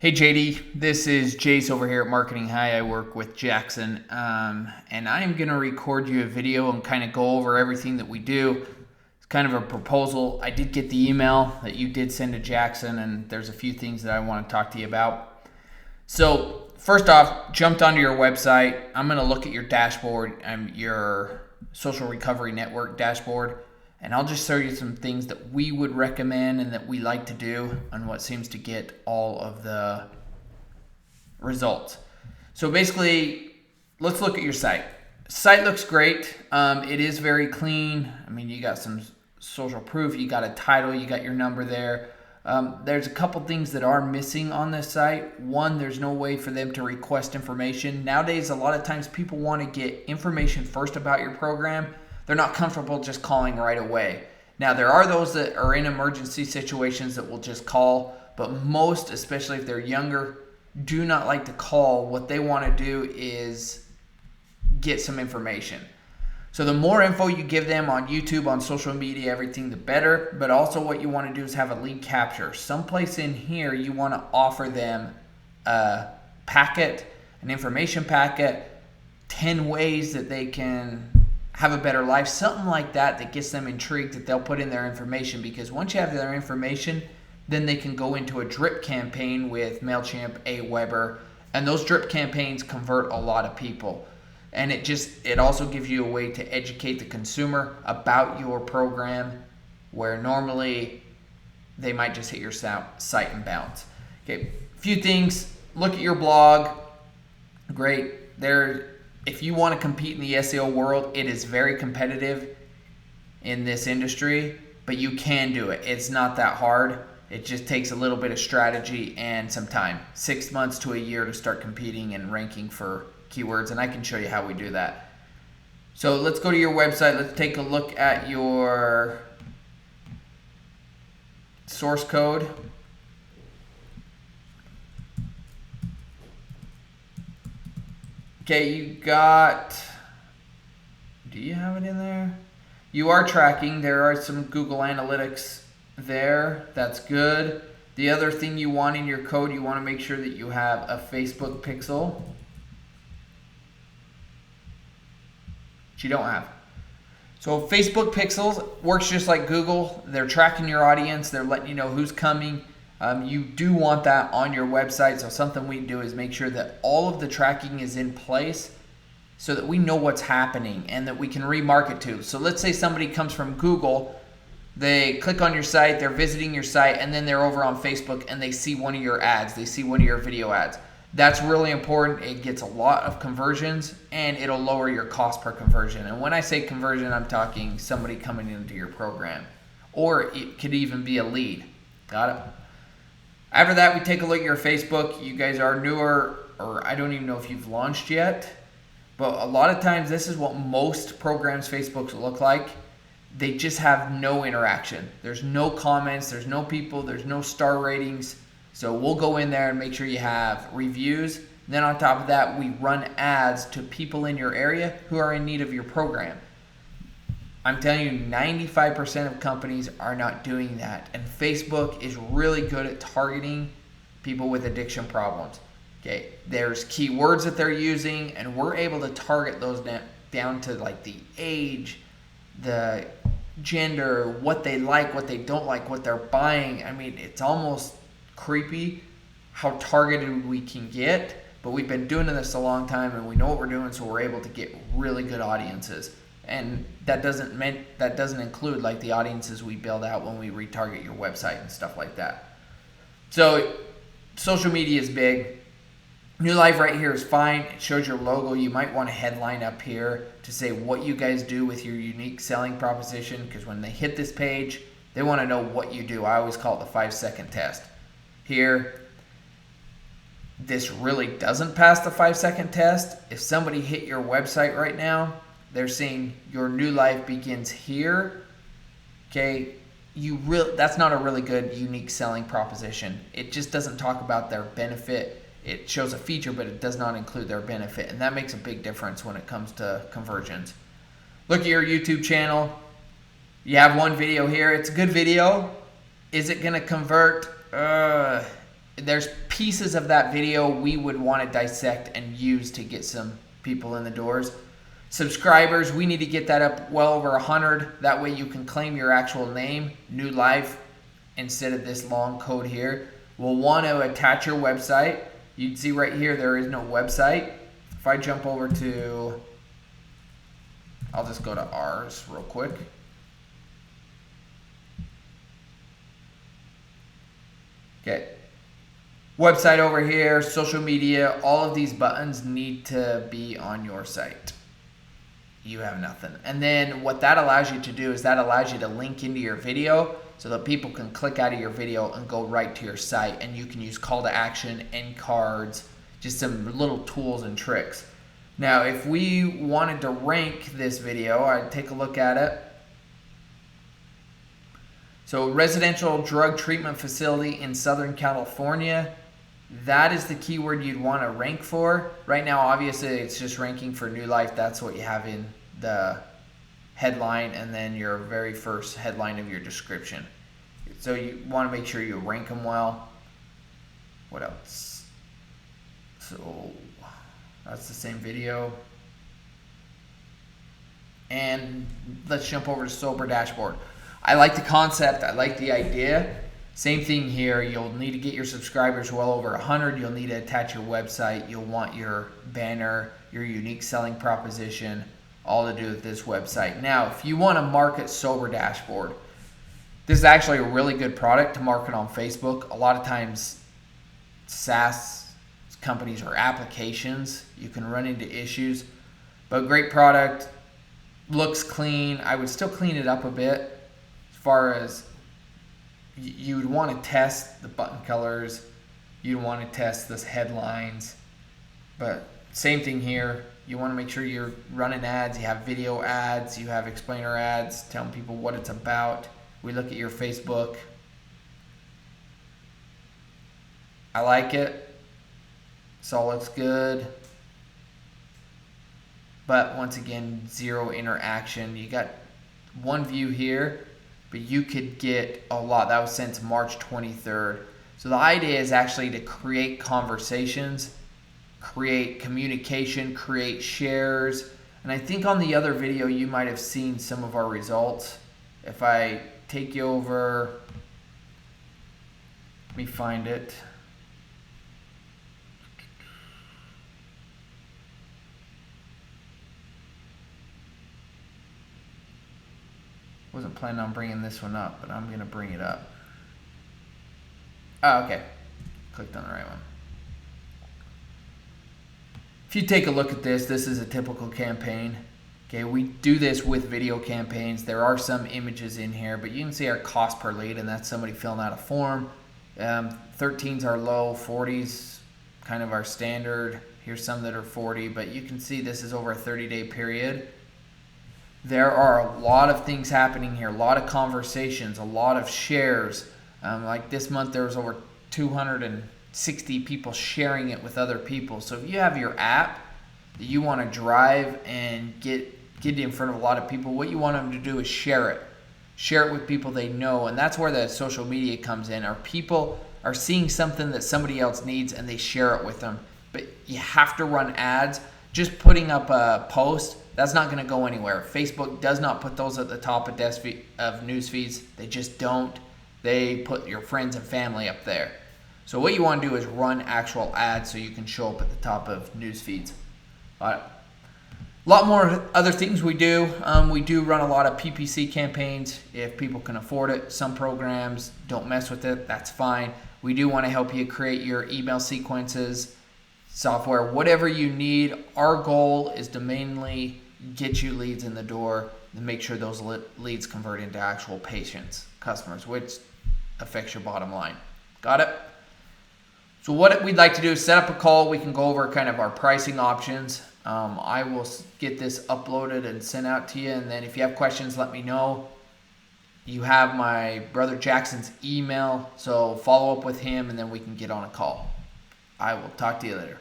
Hey JD, this is Jace over here at Marketing High. I work with Jackson, and I am going to record you a video and kind of go over everything that we do. It's kind of a proposal. I did get the email that you did send to Jackson, and there's a few things that I want to talk to you about. So first off, jumped onto your website. I'm going to look at your dashboard, your Social Recovery Network dashboard, and I'll just show you some things that we would recommend and that we like to do on what seems to get all of the results. So basically, let's look at your site. Site looks great. It is very clean. I mean, you got some social proof, you got a title, you got your number there. There's a couple things that are missing on this site. One, there's no way for them to request information. Nowadays, a lot of times people want to get information first about your program. They're not comfortable just calling right away. Now, there are those that are in emergency situations that will just call, but most, especially if they're younger, do not like to call. What they want to do is get some information. So the more info you give them on YouTube, on social media, everything, the better. But also what you want to do is have a lead capture. Someplace in here you want to offer them a packet, an information packet, 10 ways that they can have a better life, something like that gets them intrigued, that they'll put in their information. Because once you have their information, then they can go into a drip campaign with MailChimp, Aweber, and those drip campaigns convert a lot of people. And it also gives you a way to educate the consumer about your program, where normally they might just hit your site and bounce. Okay, a few things. Look at your blog. Great. If you want to compete in the SEO world, it is very competitive in this industry, but you can do it. It's not that hard. It just takes a little bit of strategy and some time, 6 months to a year to start competing and ranking for keywords, and I can show you how we do that. So let's go to your website. Let's take a look at your source code. Okay, do you have it in there? You are tracking. There are some Google Analytics there. That's good. The other thing you want in your code, you want to make sure that you have a Facebook pixel, which you don't have. So Facebook pixels works just like Google. They're tracking your audience. They're letting you know who's coming. You do want that on your website. So something we do is make sure that all of the tracking is in place so that we know what's happening and that we can remarket to. So let's say somebody comes from Google, they click on your site, they're visiting your site, and then they're over on Facebook and they see one of your ads, they see one of your video ads. That's really important. It gets a lot of conversions and it'll lower your cost per conversion. And when I say conversion, I'm talking somebody coming into your program, or it could even be a lead. Got it? After that, we take a look at your Facebook. You guys are newer, or I don't even know if you've launched yet, but a lot of times this is what most programs' Facebooks look like. They just have no interaction. There's no comments, there's no people, there's no star ratings. So we'll go in there and make sure you have reviews. Then on top of that, we run ads to people in your area who are in need of your program. I'm telling you, 95% of companies are not doing that. And Facebook is really good at targeting people with addiction problems. Okay, there's keywords that they're using, and we're able to target those down to like the age, the gender, what they like, what they don't like, what they're buying. I mean, it's almost creepy how targeted we can get, but we've been doing this a long time and we know what we're doing, so we're able to get really good audiences. And that doesn't include like the audiences we build out when we retarget your website and stuff like that. So social media is big. NuLife right here is fine. It shows your logo. You might want a headline up here to say what you guys do with your unique selling proposition, because when they hit this page, they want to know what you do. I always call it the 5-second test. Here, this really doesn't pass the 5-second test. If somebody hit your website right now, they're saying your NuLife begins here. Okay, that's not a really good unique selling proposition. It just doesn't talk about their benefit. It shows a feature, but it does not include their benefit, and that makes a big difference when it comes to conversions. Look at your YouTube channel. You have one video here. It's a good video. Is it going to convert? there's pieces of that video we would want to dissect and use to get some people in the doors. Subscribers, we need to get that up well over 100. That way you can claim your actual name, NuLife, instead of this long code here. We'll want to attach your website. You'd see right here there is no website. If I jump over to, I'll just go to ours real quick. Okay. Website over here, social media, all of these buttons need to be on your site. You have nothing. And then what that allows you to do is that allows you to link into your video so that people can click out of your video and go right to your site, and you can use call to action, end cards, just some little tools and tricks. Now, if we wanted to rank this video, I'd take a look at it. So residential drug treatment facility in Southern California, that is the keyword you'd want to rank for. Right now, obviously, it's just ranking for NuLife. That's what you have in the headline and then your very first headline of your description. So you want to make sure you rank them well. What else? So that's the same video. And let's jump over to Sober Dashboard. I like the concept. I like the idea. Same thing here. You'll need to get your subscribers well over 100. You'll need to attach your website. You'll want your banner, your unique selling proposition, all to do with this website. Now, if you want to market Sober Dashboard, this is actually a really good product to market on Facebook. A lot of times, SaaS companies or applications, you can run into issues, but great product, looks clean. I would still clean it up a bit. As far as you would want to test the button colors, you'd want to test the headlines, but same thing here. You want to make sure you're running ads. You have video ads, you have explainer ads telling people what it's about. We look at your Facebook. I like it. This all looks good. But once again, zero interaction. You got one view here, but you could get a lot. That was since March 23rd. So the idea is actually to create conversations, create communication, create shares. And I think on the other video, you might have seen some of our results. If I take you over, let me find it. Wasn't planning on bringing this one up, but I'm going to bring it up. Oh, okay. Clicked on the right one. If you take a look at this, this is a typical campaign. Okay, we do this with video campaigns. There are some images in here, but you can see our cost per lead, and that's somebody filling out a form. 13s are low, 40s kind of our standard. Here's some that are 40, but you can see this is over a 30-day period. There are a lot of things happening here, a lot of conversations, a lot of shares. Like this month, there was over 260 people sharing it with other people. So if you have your app that you want to drive and get in front of a lot of people, what you want them to do is share it. Share it with people they know, and that's where the social media comes in. Our people are seeing something that somebody else needs, and they share it with them. But you have to run ads. Just putting up a post, that's not going to go anywhere. Facebook does not put those at the top of news feeds. They just don't. They put your friends and family up there. So what you want to do is run actual ads so you can show up at the top of news feeds. A lot more other things we do. We do run a lot of PPC campaigns if people can afford it. Some programs don't mess with it. That's fine. We do want to help you create your email sequences, software, whatever you need. Our goal is to mainly get you leads in the door and make sure those leads convert into actual patients, customers, which affects your bottom line. Got it? So what we'd like to do is set up a call. We can go over kind of our pricing options. I will get this uploaded and sent out to you, and then if you have questions, let me know. You have my brother Jackson's email, so follow up with him, and then we can get on a call. I will talk to you later.